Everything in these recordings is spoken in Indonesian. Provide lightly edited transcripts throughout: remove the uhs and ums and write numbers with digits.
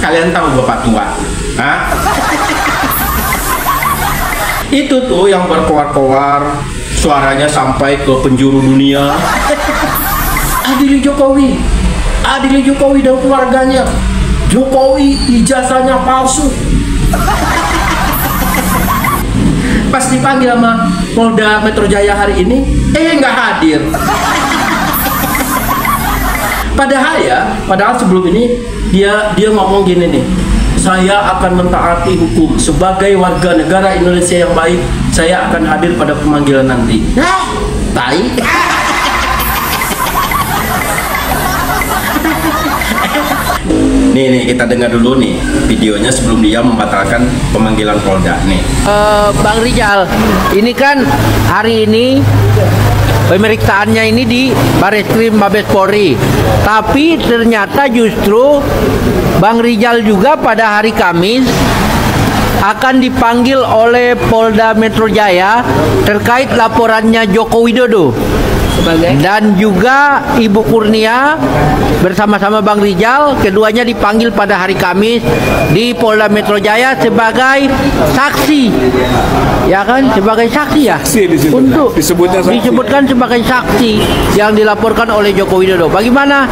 Kalian tahu bapak tua? Hah? Itu tuh yang berkoar-koar, suaranya sampai ke penjuru dunia. Adili Jokowi dan keluarganya. Jokowi ijazahnya palsu. Pas dipanggil sama Polda Metro Jaya hari ini, nggak hadir. Padahal sebelum ini dia ngomong gini nih, saya akan mentaati hukum sebagai warga negara Indonesia yang baik. Saya akan hadir pada pemanggilan nanti. Tai. Nih kita dengar dulu nih videonya sebelum dia membatalkan pemanggilan Polda nih. Bang Rizal, ini kan hari ini pemeriksaannya ini di Bareskrim Mabes Polri, tapi ternyata justru Bang Rizal juga pada hari Kamis akan dipanggil oleh Polda Metro Jaya terkait laporannya Joko Widodo. Dan juga Ibu Kurnia bersama-sama Bang Rizal, keduanya dipanggil pada hari Kamis di Polda Metro Jaya sebagai saksi, ya kan, sebagai saksi ya, untuk disebutkan sebagai saksi yang dilaporkan oleh Joko Widodo. Bagaimana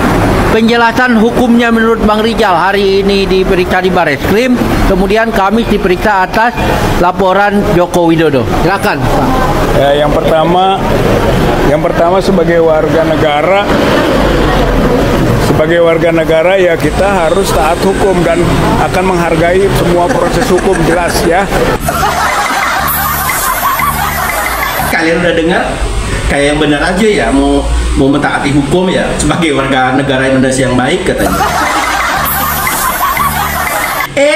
penjelasan hukumnya menurut Bang Rizal? Hari ini diperiksa di Bareskrim, kemudian Kamis diperiksa atas laporan Joko Widodo. Silakan, Pak. Ya, yang pertama sebagai warga negara ya kita harus taat hukum dan akan menghargai semua proses hukum, jelas ya. Kalian udah dengar? Kayak yang benar aja ya, mau mentaati hukum ya sebagai warga negara Indonesia yang baik katanya.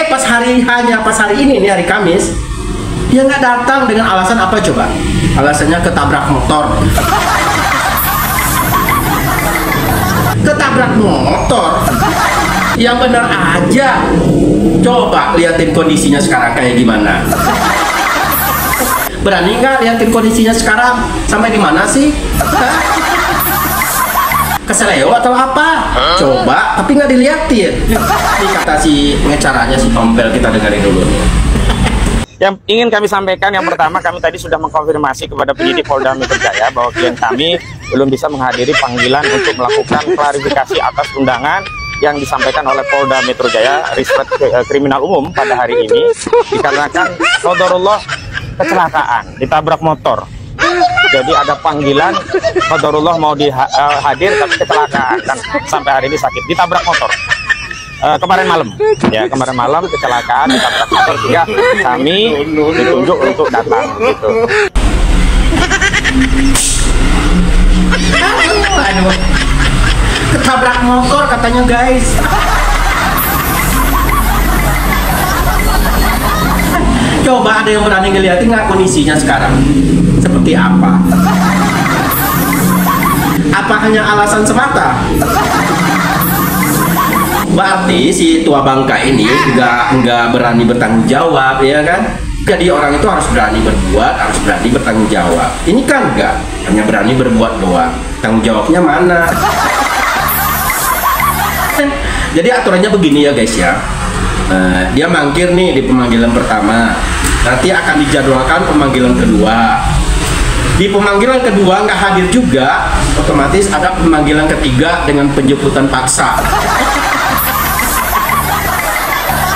Pas hari ini nih, hari Kamis, dia nggak datang dengan alasan apa coba? Alasannya ketabrak motor. Ketabrak motor? Yang benar aja. Coba liatin kondisinya sekarang kayak gimana. Berani nggak liatin kondisinya sekarang? Sampai di mana sih? Keseleo atau apa? Coba, tapi nggak diliatin. Ini kata si pengacaranya, si Tompel, kita dengerin dulu nih. Yang ingin kami sampaikan, yang pertama, kami tadi sudah mengkonfirmasi kepada penyidik Polda Metro Jaya bahwa klien kami belum bisa menghadiri panggilan untuk melakukan klarifikasi atas undangan yang disampaikan oleh Polda Metro Jaya Reskrim Kriminal Umum pada hari ini, dikarenakan qadarullah kecelakaan, ditabrak motor. Jadi ada panggilan qadarullah mau hadir tapi kecelakaan, dan sampai hari ini sakit, ditabrak motor. Kemarin malam kecelakaan, ditabrak motor, sehingga kami ditunjuk untuk datang gitu. Aduh, ketabrak motor katanya guys. Coba ada yang berani ngeliatin nggak kondisinya sekarang seperti apa? Apa hanya alasan semata? Berarti si tua bangka ini nggak berani bertanggung jawab, ya kan? Jadi orang itu harus berani berbuat, harus berani bertanggung jawab. Ini kan enggak, hanya berani berbuat doang. Tanggung jawabnya mana? Jadi aturannya begini ya guys ya. Dia mangkir nih di pemanggilan pertama. Nanti akan dijadwalkan pemanggilan kedua. Di pemanggilan kedua nggak hadir juga, otomatis ada pemanggilan ketiga dengan penjemputan paksa.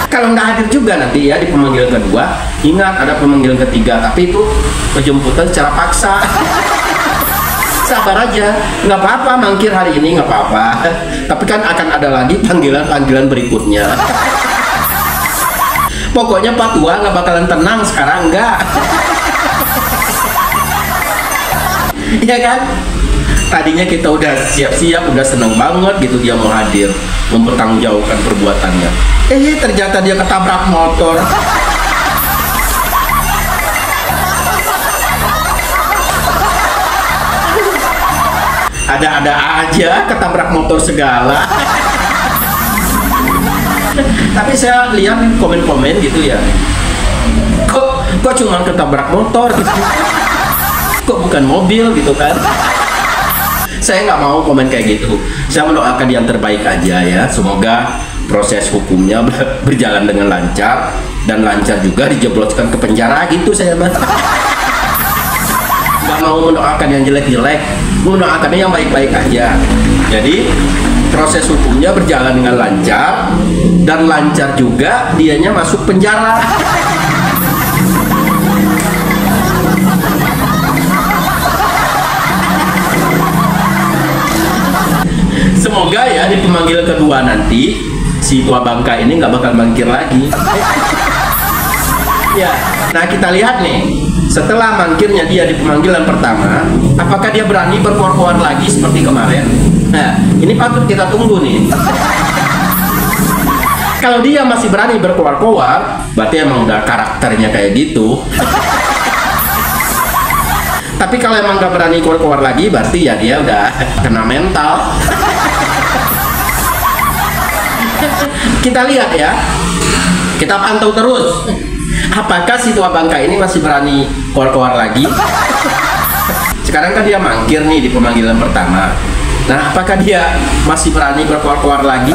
Kalau nggak hadir juga nanti ya di pemanggilan kedua, ingat ada pemanggilan ketiga, tapi itu penjemputan secara paksa. Sabar aja, nggak apa-apa mangkir hari ini, nggak apa-apa. Tapi kan akan ada lagi panggilan-panggilan berikutnya. Pokoknya Pak Tua nggak bakalan tenang sekarang, nggak. Iya kan? Tadinya kita udah siap-siap, udah seneng banget gitu dia mau hadir, mempertanggungjawabkan perbuatannya. Ternyata dia ketabrak motor. Ada-ada aja ketabrak motor segala. Tapi saya lihat komen-komen gitu ya, kok cuma ketabrak motor gitu, kok bukan mobil gitu kan. Saya nggak mau komen kayak gitu. Saya mendoakan yang terbaik aja ya. Semoga proses hukumnya berjalan dengan lancar, dan lancar juga dijebloskan ke penjara gitu saya mah. Nggak mau mendoakan yang jelek-jelek, mendoakan yang baik-baik aja. Jadi proses hukumnya berjalan dengan lancar, dan lancar juga dianya masuk penjara. Semoga ya di pemanggilan kedua nanti si tua bangka ini nggak bakal mangkir lagi. Ya, nah kita lihat nih, setelah mangkirnya dia di pemanggilan pertama, apakah dia berani berkoar-koar lagi seperti kemarin? Nah, ini patut kita tunggu nih. Kalau dia masih berani berkoar-koar, berarti emang udah karakternya kayak gitu. Tapi kalau emang nggak berani koar-koar lagi, berarti ya dia udah kena mental. Kita lihat ya, kita pantau terus. Apakah si tua bangka ini masih berani koar-koar lagi? Sekarang kan dia mangkir nih di pemanggilan pertama. Nah, apakah dia masih berani berkoar-koar lagi?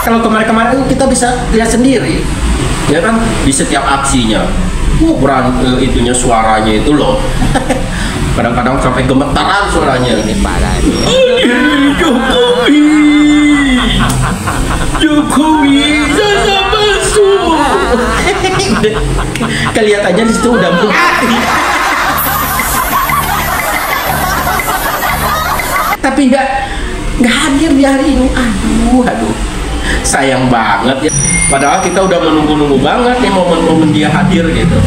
Kalau kemarin-kemarin kita bisa lihat sendiri, ya kan, di setiap aksinya, berani itunya suaranya itu loh. Kadang-kadang sampai gemetaran suaranya. Ini parah. Jokowi, saya masuk. Kelihatannya di situ udah mati. Tapi nggak hadir di hari ini. Aduh, sayang banget ya. Padahal kita udah menunggu-nunggu banget nih momen-momen dia hadir gitu.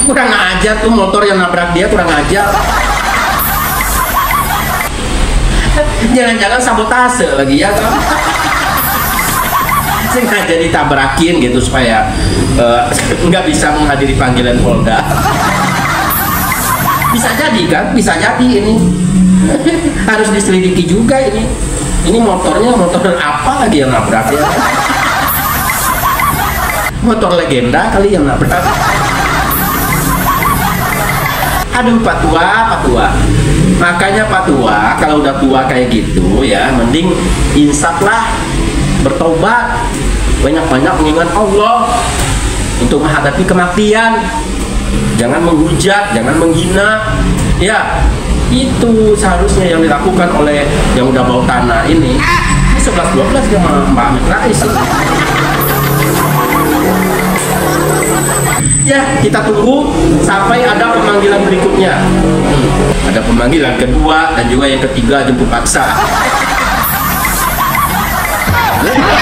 Kurang ajar tuh motor yang nabrak dia, kurang ajar. Jangan-jangan sabotase lagi ya kan? Sengaja ditabrakin gitu supaya nggak bisa menghadiri panggilan Polda. Bisa jadi kan? Bisa jadi ini. Harus diselidiki juga ini. Ini motornya motor apa lagi yang nabrak ya? Motor legenda kali yang nabrak. Aduh Pak Tua. Makanya Pak Tua, kalau udah tua kayak gitu ya, mending insaf lah, bertobat, banyak-banyak mengingat Allah untuk menghadapi kematian. Jangan menghujat, jangan menghina. Ya, itu seharusnya yang dilakukan oleh yang udah bau tanah ini. 11-12 sama Mbak Amin Rais. Ya, kita tunggu sampai ada pemanggilan berikutnya. Ada pemanggilan kedua dan juga yang ketiga jemput paksa. Enak.